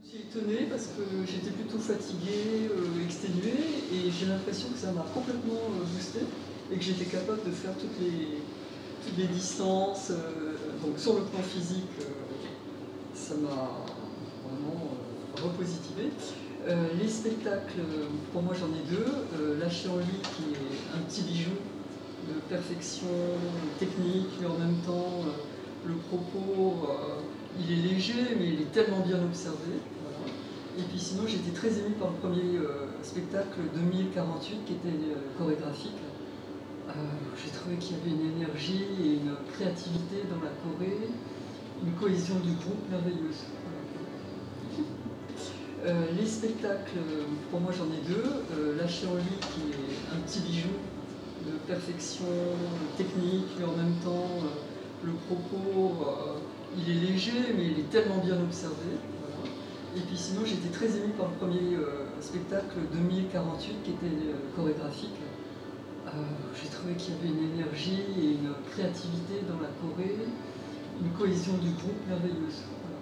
Je suis étonnée parce que j'étais plutôt fatiguée, exténuée, et j'ai l'impression que ça m'a complètement boostée et que j'étais capable de faire toutes les distances. Donc sur le plan physique, ça m'a vraiment repositivé. Les spectacles, pour moi j'en ai deux. Lâcher en lit qui est un petit bijou de perfection technique, mais en même temps le propos il est léger mais il est tellement bien observé. Voilà. Et puis sinon j'étais très émue par le premier spectacle 2048 qui était chorégraphique. J'ai trouvé qu'il y avait une énergie et une créativité dans la choré, une cohésion du groupe merveilleuse. Les spectacles, pour moi j'en ai deux. Lâcher en lit qui est un petit bijou de perfection technique, mais en même temps le propos il est léger mais il est tellement bien observé. Voilà. Et puis sinon j'étais très émue par le premier spectacle 2048 qui était chorégraphique. J'ai trouvé qu'il y avait une énergie et une créativité dans la choré, une cohésion du groupe merveilleuse. Voilà.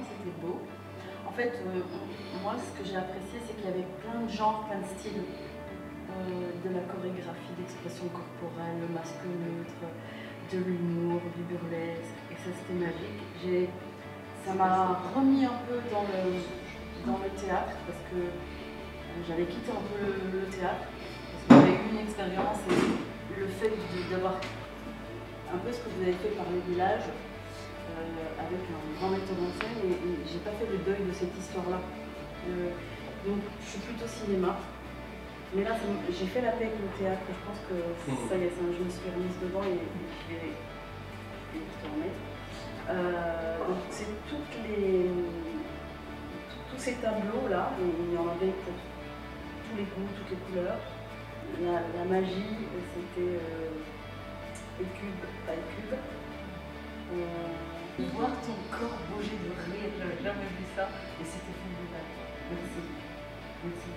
C'était beau. En fait, moi, ce que j'ai apprécié, c'est qu'il y avait plein de genres, plein de styles. De la chorégraphie, d'expression corporelle, le masque neutre, de l'humour, du burlesque, et ça c'était magique. Ça m'a remis un peu dans le théâtre, parce que j'avais quitté un peu le théâtre, parce que j'avais eu une expérience, et le fait d'avoir un peu ce que vous avez fait par les villages, avec un grand metteur en scène, et j'ai pas fait le deuil de cette histoire-là. Donc je suis plutôt cinéma. Mais là, j'ai fait la paix avec le théâtre, je pense que ça y est, je me suis remise devant et je vais te remettre. Donc c'est tous ces tableaux-là, il y en avait pour tous les goûts, toutes les couleurs. La magie, c'était Écube, pas Écube. Voir ton corps bouger de rire, j'avais jamais vu ça, et c'était formidable. Merci. Merci.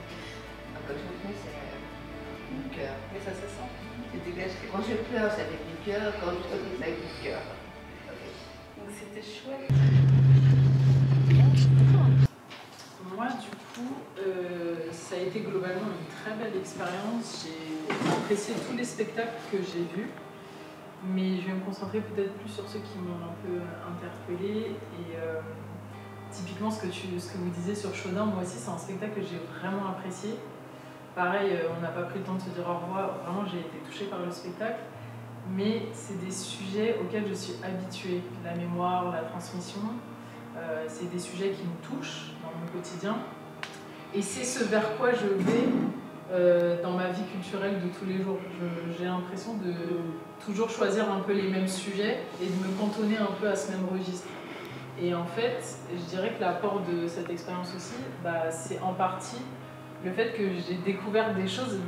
Quand je me fais, c'est du cœur. Mais ça se sent. C'est dégagé. Quand je pleure, c'est avec du cœur. Quand je ris, c'est avec du cœur. Donc c'était chouette. Moi, du coup, ça a été globalement une très belle expérience. J'ai apprécié tous les spectacles que j'ai vus. Mais je vais me concentrer peut-être plus sur ceux qui m'ont un peu interpellée. Et typiquement, ce que vous disiez sur Chaudin, moi aussi, c'est un spectacle que j'ai vraiment apprécié. Pareil, on n'a pas pris le temps de se dire au revoir. Vraiment, j'ai été touchée par le spectacle. Mais c'est des sujets auxquels je suis habituée. La mémoire, la transmission, c'est des sujets qui me touchent dans mon quotidien. Et c'est ce vers quoi je vais dans ma vie culturelle de tous les jours. J'ai l'impression de toujours choisir un peu les mêmes sujets et de me cantonner un peu à ce même registre. Et en fait, je dirais que l'apport de cette expérience aussi, c'est en partie le fait que j'ai découvert des choses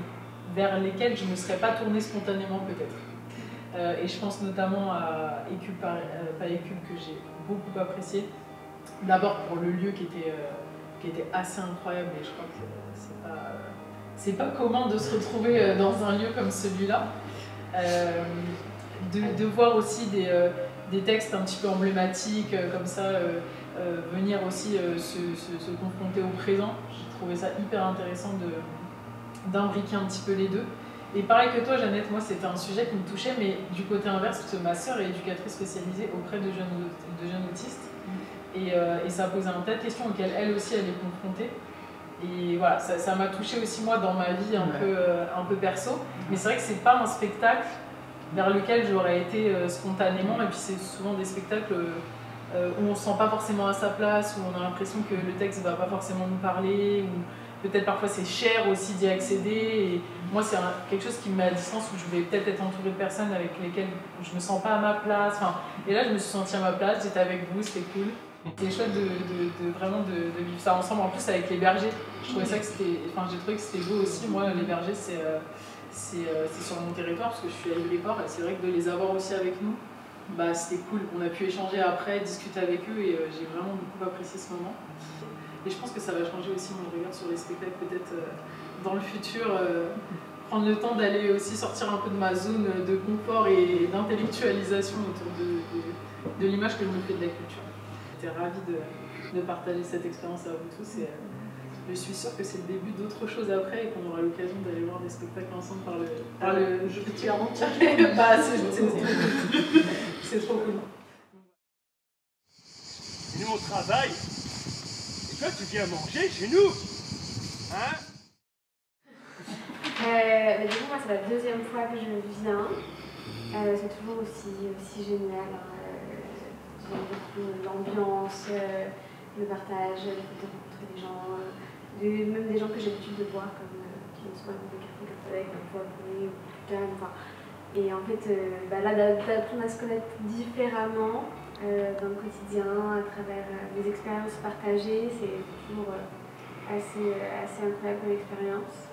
vers lesquelles je ne me serais pas tournée spontanément peut-être. Et je pense notamment à Écube, pas Écube, que j'ai beaucoup apprécié. D'abord pour le lieu qui était assez incroyable, et je crois que c'est pas commun de se retrouver dans un lieu comme celui-là. De voir aussi des textes un petit peu emblématiques comme ça, venir aussi se confronter au présent. J'ai trouvé ça hyper intéressant d'imbriquer un petit peu les deux. Et pareil que toi, Jeannette, moi c'était un sujet qui me touchait, mais du côté inverse, parce que ma sœur est éducatrice spécialisée auprès de jeunes autistes. Et ça posait un tas de questions auxquelles elle aussi elle est confrontée. Et voilà, ça m'a touchée aussi moi dans ma vie un peu perso. Mais c'est vrai que c'est pas un spectacle vers lequel j'aurais été spontanément. Et puis c'est souvent des spectacles où on se sent pas forcément à sa place, où on a l'impression que le texte va pas forcément nous parler, ou peut-être parfois c'est cher aussi d'y accéder. Et moi c'est quelque chose qui me met à distance, où je vais peut-être être entourée de personnes avec lesquelles je me sens pas à ma place. Enfin, et là je me suis sentie à ma place, j'étais avec vous, c'était cool. C'était chouette vraiment de vivre ça ensemble, en plus avec les bergers. Je trouvais ça que c'était, j'ai trouvé que c'était beau aussi. Moi, les bergers, c'est sur mon territoire, parce que je suis à Ivry-les-Ports, et c'est vrai que de les avoir aussi avec nous, c'était cool. On a pu échanger après, discuter avec eux, et j'ai vraiment beaucoup apprécié ce moment. Et je pense que ça va changer aussi mon regard sur les spectacles, peut-être dans le futur, prendre le temps d'aller aussi sortir un peu de ma zone de confort et d'intellectualisation autour de l'image que je me fais de la culture. J'étais ravie de partager cette expérience à vous tous et je suis sûre que c'est le début d'autre chose après et qu'on aura l'occasion d'aller voir des spectacles ensemble par le je peux te garantir. Bah, c'est trop cool. Nous on travaille et toi tu viens manger chez nous, hein? Du coup, moi, c'est la deuxième fois que je viens. C'est toujours aussi génial. J'aime beaucoup l'ambiance, le partage, le fait de rencontrer des gens, même des gens que j'ai l'habitude de voir, comme qui sont des cafés avec parfois Brunet ou Putain. Enfin, et en fait, là, d'apprendre à se connaître différemment dans le quotidien, à travers des expériences partagées, c'est toujours assez incroyable comme expérience.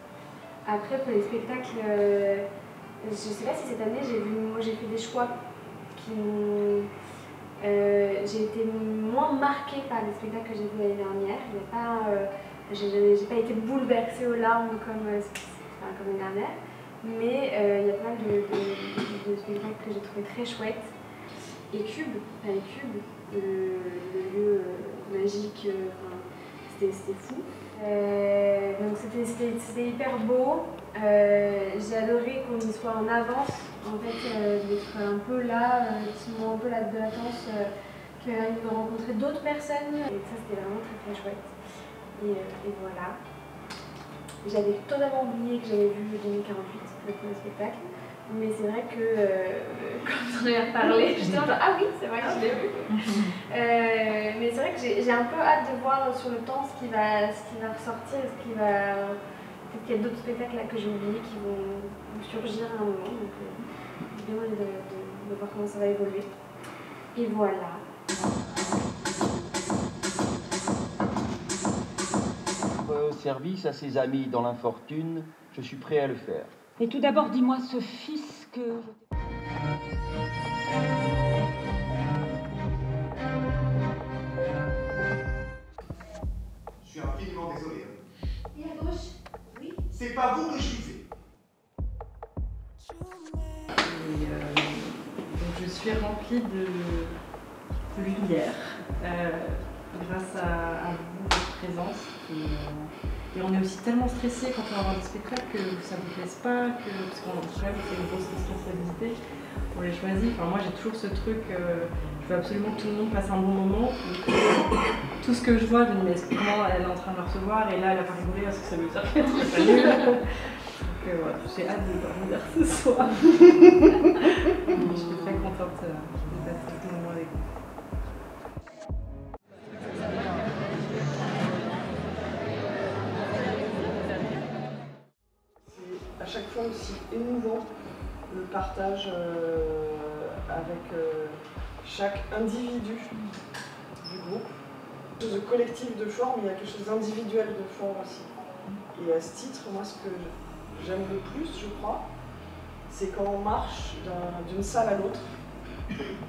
Après, pour les spectacles, je ne sais pas si cette année j'ai fait des choix qui m'ont. J'ai été moins marquée par les spectacles que j'ai vus l'année dernière. J'ai pas été bouleversée aux larmes comme l'année dernière. Mais il y a pas mal de spectacles que j'ai trouvé très chouettes. Et Cube, les Cubes, le lieu magique, c'était fou. Donc c'était hyper beau. J'ai adoré qu'on y soit en avance, en fait, d'être un peu là, ce moment un peu là de latence, de rencontrer d'autres personnes. Et ça, c'était vraiment très très chouette. Et voilà. J'avais totalement oublié que j'avais vu 2048, le premier spectacle. Mais c'est vrai que quand on en a parlé, j'étais genre ah oui, c'est vrai que je l'ai vu. Mais c'est vrai que j'ai un peu hâte de voir sur le temps ce qui va ressortir, peut-être qu'il y a d'autres spectacles là que j'ai oubliés qui vont surgir à un moment. Donc j'ai bien envie de voir comment ça va évoluer. Et voilà. Service à ses amis dans l'infortune, je suis prêt à le faire. Et tout d'abord, dis-moi ce fils que Je suis infiniment désolé. Et à gauche? Oui. C'est pas vous que je visais. Donc je suis remplie de lumière grâce à vous, votre présence. Et on est aussi tellement stressé quand on va voir des spectacles que ça ne vous plaise pas, parce qu'on quand même c'est une grosse responsabilité pour les choisir. Enfin, moi j'ai toujours ce truc, je veux absolument que tout le monde passe un bon moment. Tout ce que je vois, je me dis mais comment elle est en train de le recevoir et là elle a pas rigolé parce que ça veut dire qu'elle est pas nulle. Donc voilà, j'ai hâte de dormir ce soir. Je suis très contente de passer ce moment avec vous. À chaque fois aussi émouvant le partage avec chaque individu du groupe. Quelque chose de collectif de fort, mais il y a quelque chose d'individuel de fort aussi. Et à ce titre, moi ce que j'aime le plus, je crois, c'est quand on marche d'une salle à l'autre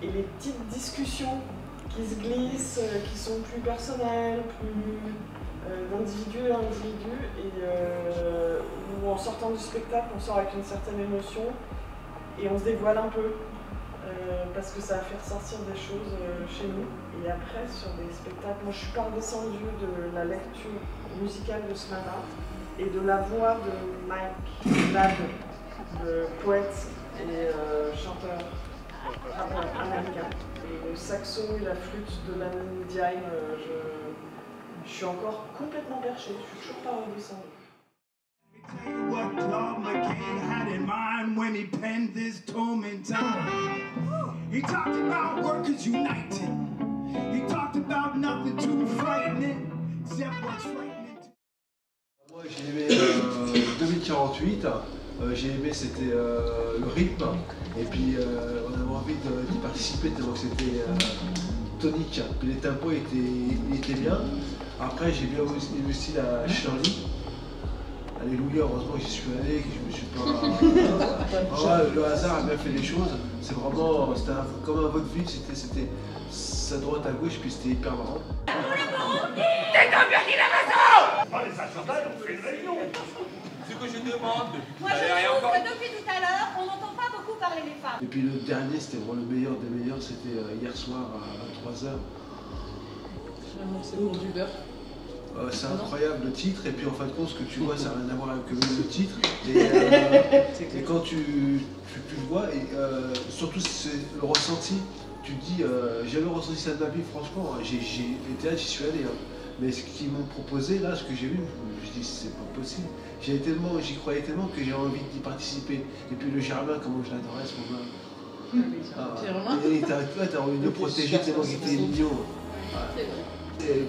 et les petites discussions qui se glissent, qui sont plus personnelles, plus d'individu à individu, et où en sortant du spectacle, on sort avec une certaine émotion et on se dévoile un peu parce que ça va faire sortir des choses chez nous. Et après, sur des spectacles, moi je suis pas redescendue de la lecture musicale de ce matin et de la voix de Mike Ladd, le poète et chanteur américain. Et le saxo et la flûte de Lamine Diagne, je suis encore complètement perchée, je suis toujours pas redescendue. Tell you what Claude McKay had in mind when he penned this tome in time. He talked about workers united. He talked about nothing too frightening, except what's frightening. Moi j'ai aimé 2048, j'ai aimé c'était le rythme, et puis on avait envie d'y participer, donc c'était tonique, puis les tempos étaient bien. Après j'ai bien aimé aussi la Shirley. Alléluia, heureusement que j'y suis allé, que je me suis pas... le hasard a bien fait les choses, c'est vraiment, c'était comme un vaudeville, c'était sa droite à gauche, puis c'était hyper marrant. Arrêtez de me dire les raisons! Oh, les agendas, on fait une réunion. Ce que je demande depuis Moi, je trouve que depuis tout à l'heure, on n'entend pas beaucoup parler les femmes. Et puis le dernier, c'était vraiment le meilleur des meilleurs, c'était hier soir à 23h. C'est pour du beurre. C'est incroyable le titre, et puis en fin de compte, ce que tu vois, ça n'a rien à voir avec le titre. Et quand tu le vois, et surtout c'est le ressenti, tu te dis, j'ai jamais ressenti ça de ma vie, franchement, j'ai été là, j'y suis allé. Hein. Mais ce qu'ils m'ont proposé, là, ce que j'ai vu, je dis, c'est pas possible. J'y croyais tellement que j'ai envie d'y participer. Et puis le Germain, comment je l'adorais à ce moment-là. Et t'as envie de le protéger tellement qu'il était mignon.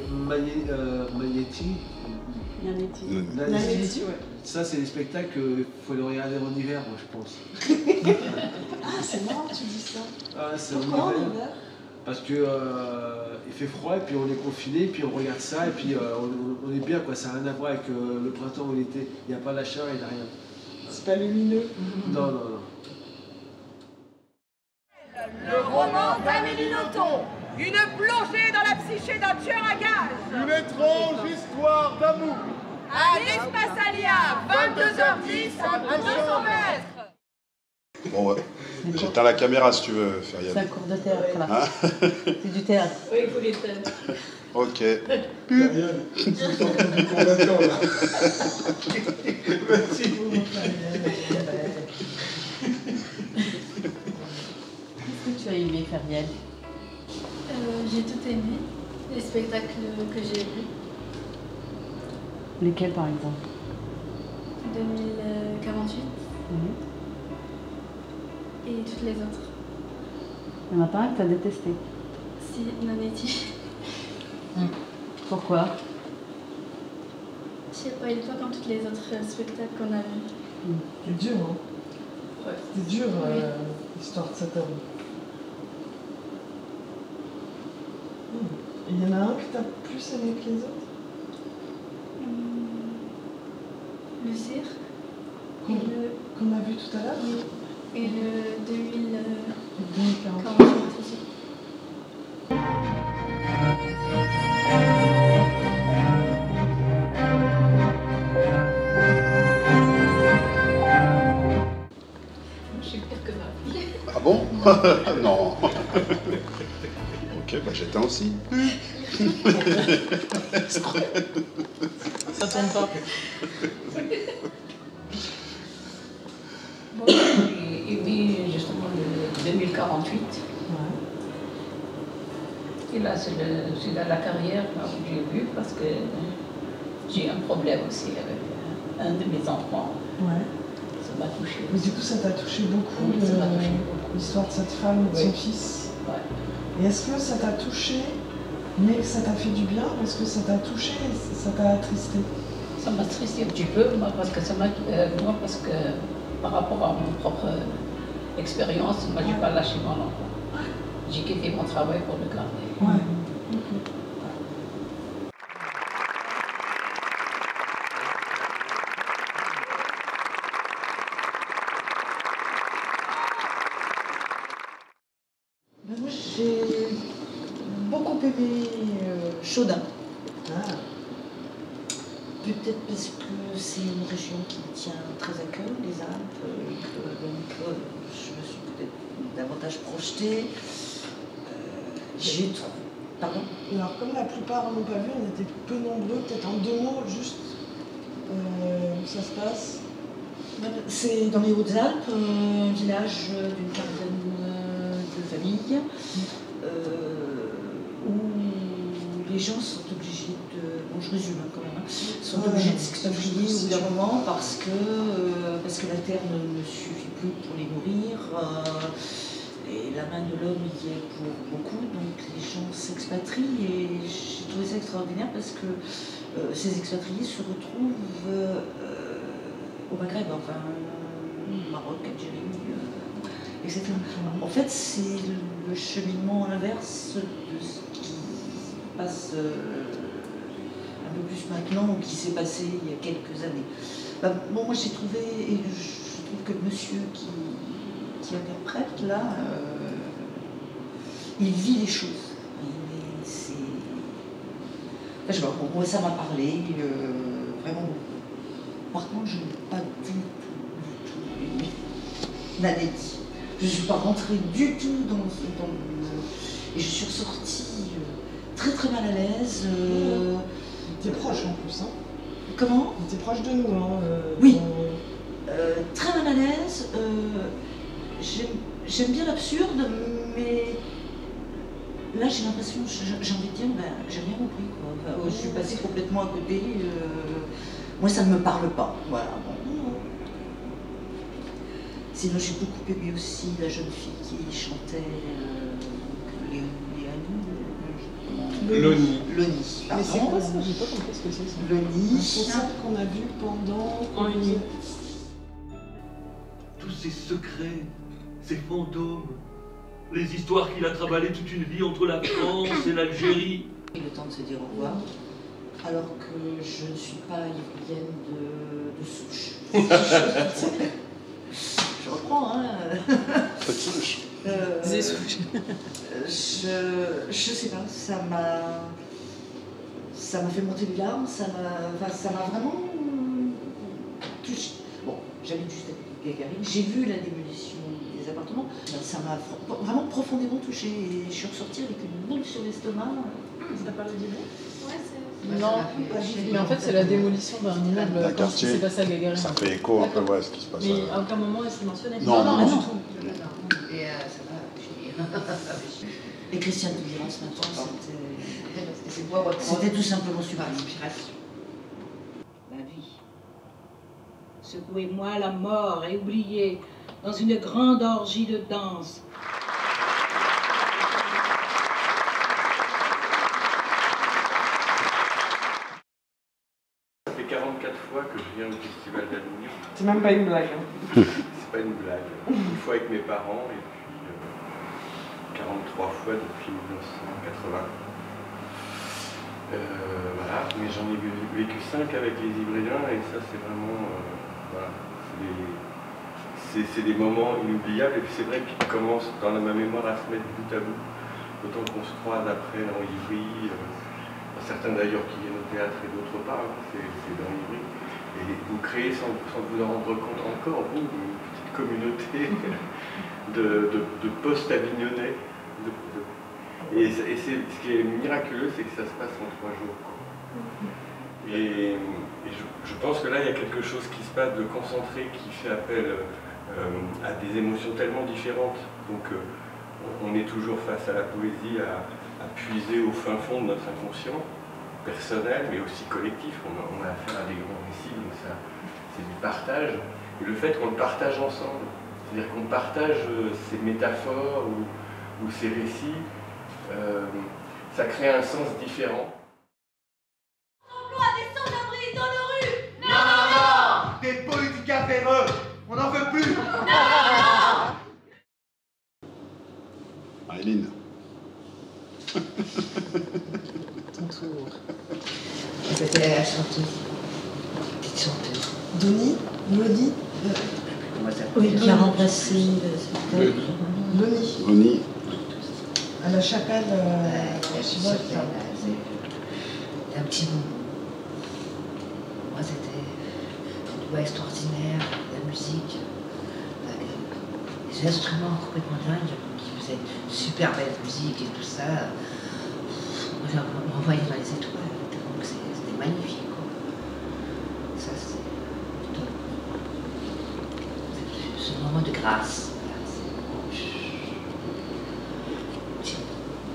Magnetti. Ouais. Ça, c'est des spectacles qu'il faut les regarder en hiver, moi, je pense. Ah, c'est marrant que tu dis ça. Ah, c'est pourquoi en hiver? Parce que il fait froid, et puis on est confiné, puis on regarde ça, et puis on est bien, quoi. Ça n'a rien à voir avec le printemps ou l'été. Il n'y a pas la chaleur, il n'y a rien. C'est pas lumineux. Non, non, non. Le roman d'Amélie Nothomb. Une plongée dans la psyché d'un tueur à gages. Une étrange histoire d'amour. À l'Espace Alia, 22h10 à 200 mètres. Bon, ouais. J'éteins la caméra si tu veux, Feriane. C'est un cours de théâtre, là. Hein? C'est du théâtre. Oui, il faut les faire. Ok. Feriane, c'est sorti du combattant, là. Merci. Qu'est-ce que tu as aimé, Feriane? J'ai tout aimé, les spectacles que j'ai vus. Lesquels, par exemple? 2048 et toutes les autres. Il n'y en a pas un que tu as détesté? Si, Nanetti. Pourquoi? Je sais pas, il est pas comme tous les autres spectacles qu'on a vus. C'est dur, hein? Ouais. C'était dur, l'histoire de cet homme. Et il y en a un que t'as plus aimé que les autres? Le cirque. Qu'on a vu tout à l'heure? Oui. Et le 2048 aussi. Je suis pire que ma fille. Ah bon? Non. Ok, bah j'éteins aussi. Ça tombe pas. Bon, j'ai aimé justement le 2048. Ouais. Et là, c'est dans la carrière là, où j'ai vu parce que j'ai un problème aussi avec un de mes enfants. Ouais. Ça m'a touché. Mais du coup, ça t'a touché beaucoup, oui, l'histoire de cette femme et de son fils. Ouais. Et est-ce que ça t'a touché, mais que ça t'a fait du bien? Ou est-ce que ça t'a touché et ça t'a attristé? Ça m'a attristé un petit peu, moi, parce que par rapport à mon propre expérience, moi, j'ai pas lâché mon enfant. J'ai quitté mon travail pour le garder. Ouais. Moi, j'ai beaucoup aimé Chaudin. Peut-être parce que c'est une région qui me tient très à cœur, les Alpes, donc je me suis peut-être davantage projetée. J'ai trouvé. Pardon? Alors, comme la plupart n'ont pas vu, on était peu nombreux, peut-être en 2 mots, juste où ça se passe. C'est dans les Hautes-Alpes, un village d'une quarantaine de familles, où les gens sont obligés de... Bon, je résume quand même, sont obligés de s'expatrier au bout d'un moment parce que la terre ne suffit plus pour les nourrir. Et la main de l'homme y est pour beaucoup, donc les gens s'expatrient et j'ai trouvé ça extraordinaire parce que ces expatriés se retrouvent au Maghreb, enfin Maroc, Algérie, etc. En fait, c'est le cheminement inverse de ce qui passe un peu plus maintenant ou qui s'est passé il y a quelques années. Bon, moi j'ai trouvé, et je trouve que le monsieur qui interprète là, il vit les choses. Je sais pas, moi ça m'a parlé, vraiment beaucoup. Par contre, je n'ai pas du tout aimé Nanette. Je ne suis pas rentrée du tout dans et je suis ressortie très très mal à l'aise. T'es proche en plus, hein? Comment? T'es proche de nous, hein? Oui. Très mal à l'aise. J'aime bien l'absurde, mais là j'ai l'impression, j'ai envie de dire, j'ai rien compris, quoi. Enfin, je suis passée complètement à côté. Moi ça ne me parle pas. Voilà. Bon. Sinon j'ai beaucoup aimé aussi la jeune fille qui chantait Loni. Loni. Mais c'est quoi ça? J'ai pas compris ce que c'est ça. Loni. Un concert qu'on a vu pendant En une nuit. Tous ces secrets, ces fantômes, les histoires qu'il a travaillées toute une vie entre la France et l'Algérie. Il est le temps de se dire au revoir, alors que je ne suis pas ivrienne de souche. Je reprends, hein. Pas de souche. Des souches. Je sais pas, ça m'a fait monter les larmes, ça m'a vraiment touchée. Bon, j'habite juste à Gagarine, j'ai vu la démolition des appartements, ça m'a vraiment profondément touchée et je suis ressortie avec une boule sur l'estomac. Ça parle du bon? Non, mais en fait c'est la démolition d'un immeuble D'un quand ce qui s'est quartier. passé à Gagarine. Ça fait écho un peu à ce qui se passe. Mais à aucun moment elle s'est mentionnée. Non, pas du tout. Et ça va, Et Christiane de Vivant ce matin, c'était tout simplement super. La vie. Secouez-moi la mort et oubliez dans une grande orgie de danse. Ça fait 44 fois que je viens au Festival d'Avignon. C'est même pas une blague. Hein. C'est pas une blague. Une fois avec mes parents et puis 43 fois depuis 1980. Voilà, mais j'en ai vécu 5 avec les Ivriens et ça c'est vraiment... voilà, c'est des moments inoubliables et puis c'est vrai qu'ils commencent dans ma mémoire à se mettre bout à bout. Autant qu'on se croise après dans Ivry, certains d'ailleurs qui viennent au théâtre et d'autres pas, hein, c'est dans Ivry. Et vous créez sans vous en rendre compte encore, vous, une petite communauté de post-avignonnais. Et ce qui est miraculeux, c'est que ça se passe en 3 jours. Quoi. Et je pense que là, il y a quelque chose qui se passe de concentré qui fait appel à des émotions tellement différentes. Donc on est toujours face à la poésie, à puiser au fin fond de notre inconscient, personnel, mais aussi collectif. On a affaire à des grands récits, donc c'est du partage. Et le fait qu'on le partage ensemble, c'est-à-dire qu'on partage ces métaphores ou ces récits, ça crée un sens différent. Des sans-abri dans nos rues! Non, non, non! Des politiques véreux! On n'en veut plus! Non! Aileen. Ton tour. C'était la chanteuse. Petite chanteuse. Loni. Comment ça Oui, qui a remplacé Loni. Loni. À la chapelle. C'est un petit moment. Moi, c'était une voix extraordinaire, la musique, les instruments complètement dingues qui faisaient super belle musique et tout ça. Moi, on m'envoyait dans les étoiles, donc c'était magnifique. Quoi. Ça, c'est ce moment de grâce.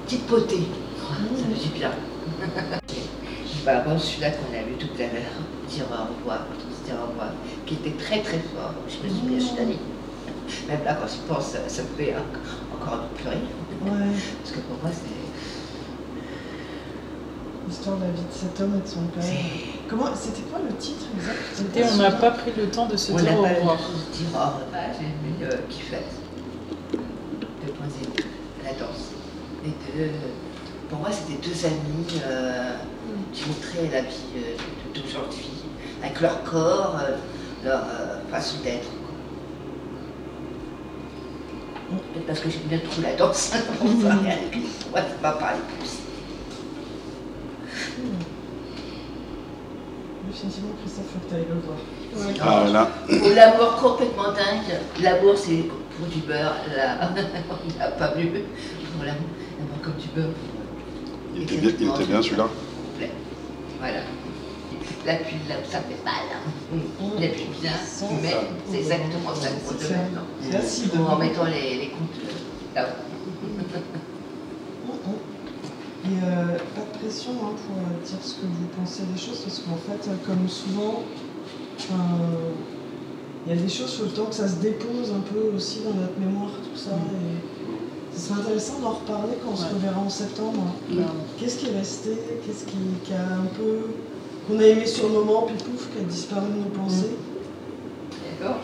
Petite potée, ça me fait bien. Par rapport à celui-là qu'on a vu tout à l'heure, dire au revoir, qui était très très fort. Je me suis bien chutanée. Même là, quand je pense, ça me fait encore un peu pleurer. Ouais. Parce que pour moi, c'est... L'histoire de la vie de cet homme et de son père. C'était quoi le titre exact? C'était On n'a pas pris le temps de se dire au revoir. Dire au revoir, j'ai aimé qui fait. 2.0, la danse. Pour moi, c'était 2 amis qui montraient la vie d'aujourd'hui, avec leur corps, leur façon d'être. Peut-être parce que j'aime bien trop la danse, moi ça m'a parlé plus. définitivement, Christophe, faut que tu ailles le voir. Ouais. Ah là. Au l'amour complètement dingue. L'amour, c'est pour du beurre. Là, on n'a pas vu. Pour l'amour comme du beurre. Il était bien celui-là. Voilà. La pluie là où ça fait mal. La pluie bien, mais c'est exactement ça qu'on demande. C'est acide. En mettant les comptes là-haut. Et pas de pression hein, pour dire ce que vous pensez des choses, parce qu'en fait, comme souvent, il y a des choses, il faut le temps que ça se dépose un peu aussi dans notre mémoire, tout ça. Et ce serait intéressant d'en reparler quand on se reverra en septembre. Qu'est-ce qui est resté, qu'est-ce qui a un peu... qu'on a aimé sur le moment, puis pouf, qui a disparu de nos pensées. D'accord.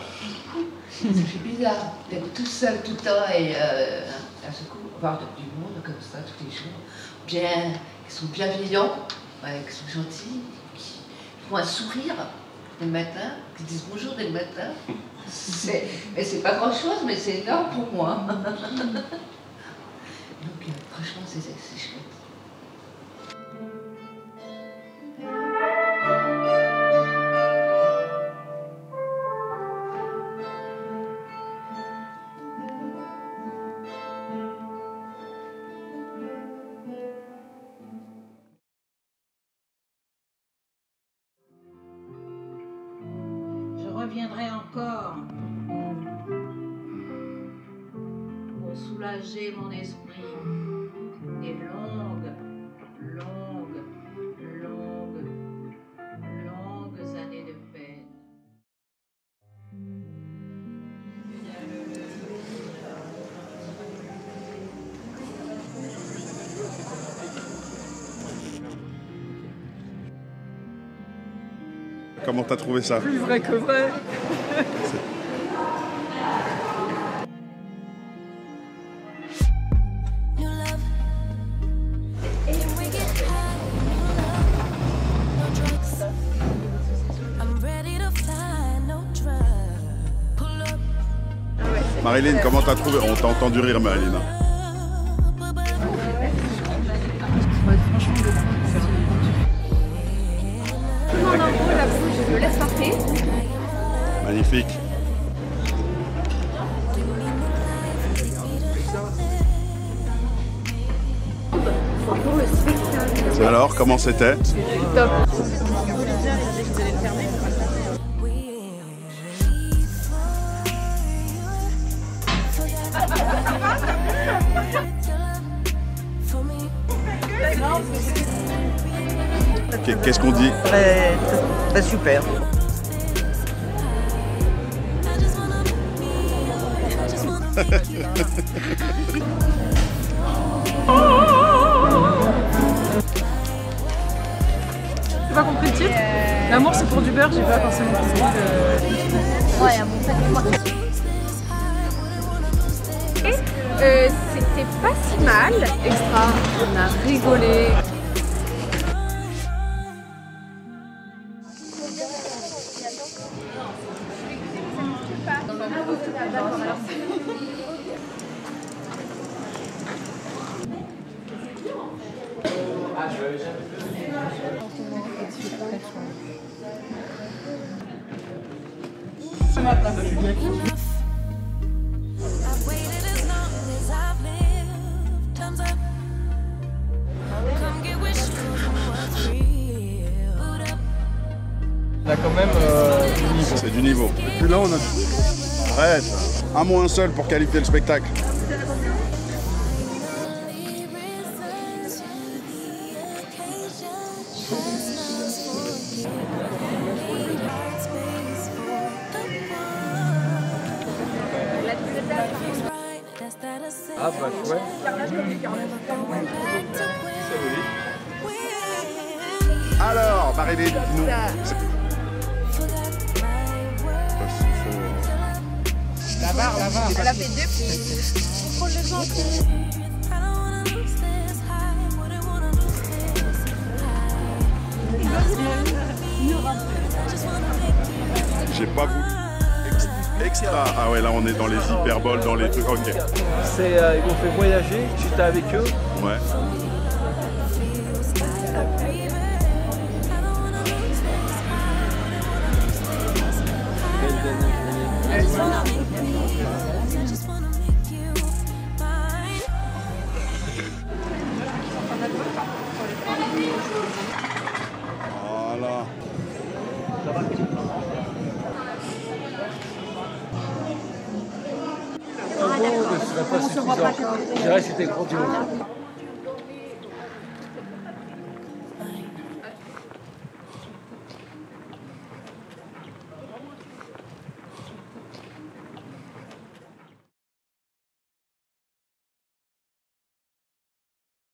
C'est bizarre d'être tout seul tout le temps et à ce coup, voir du monde comme ça tous les jours, bien, qui sont bienveillants, qui sont gentils, qui font un sourire dès le matin, qui disent bonjour dès le matin. Mais c'est pas grand chose, mais c'est énorme pour moi. Donc franchement, c'est chouette. Je reviendrai encore pour soulager mon esprit des longues années de peine. Comment t'as trouvé ça? Plus vrai que vrai. Marilyn, comment t'as trouvé? On t'a entendu rire, Marilyn. Non, la bouche, je me laisse partir. Magnifique. Alors, comment c'était? Top. Qu'est-ce qu'on dit? Super. J'ai pas compris le titre. L'amour c'est pour du beurre, j'ai pas forcément compris. Ouais, bon, ça fait moi. C'était pas si mal. Extra, on a rigolé. C'est ma place. On a quand même du niveau. C'est du niveau. Et là, on a... Arrête. Un mot, un seul pour qualifier le spectacle. Ah bah ouais. Alors, Marilyn, dis-nous. La barre. Elle a fait 2 petits. Contrôle le ventre. J'ai pas voulu. Extra. Ah ouais, là on est dans les hyperboles, dans les trucs. Ok. C'est, ils m'ont fait voyager, j'étais avec eux. Ouais. Voilà. Un bon ne serait pas suffisant. Je dirais que c'était grandiose.